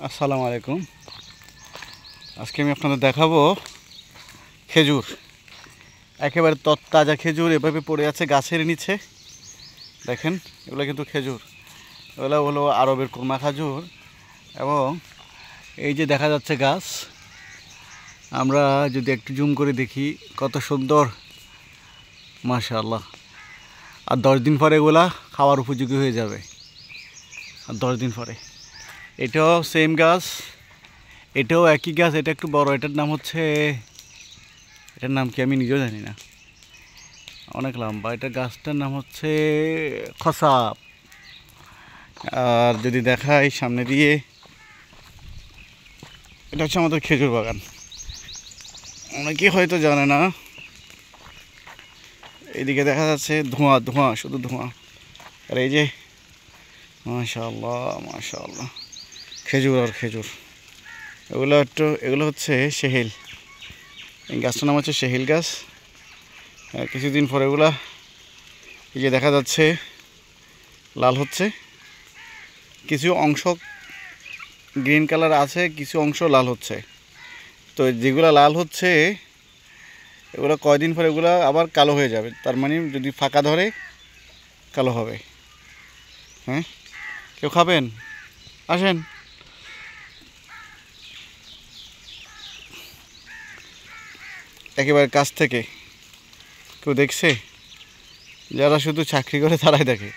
আসসালামু আলাইকুম। আজকে আমি আপনাদের দেখাবো খেজুর। একেবারে তরতাজা খেজুর এভাবে পড়ে আছে গাছের নিচে। দেখেন, এগুলো কিন্তু খেজুর, এগুলো হলো আরবের কুরমা খেজুর। এবং এই যে দেখা যাচ্ছে গাছ, আমরা যদি একটু জুম করে দেখি কত সুন্দর, মাশাআল্লাহ। আর 10 দিন পরে এগুলা খাওয়ার উপযোগী হয়ে যাবে। আর 10 দিন পরে এটাও সেম গাছ, এটাও একই গাছ। এটা একটু বড়, এটার নাম হচ্ছে, এটার নাম কি আমি নিজেও জানি না, অনেক লম্বা। এটা গাছটার নাম হচ্ছে খসাব। আর যদি দেখাই সামনে দিয়ে, এটা হচ্ছে আমাদের খেজুর বাগান। অনেকে হয়তো জানে না। এইদিকে দেখা যাচ্ছে ধোঁয়া ধোঁয়া, শুধু ধোঁয়া। আর এই যে মাশাআল্লাহ মাশাআল্লাহ, খেজুর আর খেজুর। এগুলো হচ্ছে সেহেল। এই গাছটার নাম হচ্ছে সেহেল গাছ। কিছুদিন পরে এগুলা, এই যে দেখা যাচ্ছে লাল হচ্ছে, কিছু অংশ গ্রিন কালার আছে, কিছু অংশ লাল হচ্ছে। তো যেগুলো লাল হচ্ছে এগুলো কয়দিন পরে এগুলো আবার কালো হয়ে যাবে। তার মানে যদি ফাঁকা ধরে কালো হবে। হ্যাঁ, কেউ খাবেন? আসেন। একেবারে কাছ থেকে। কেউ দেখছে? যারা শুধু চাকরি করে তারাই দেখে।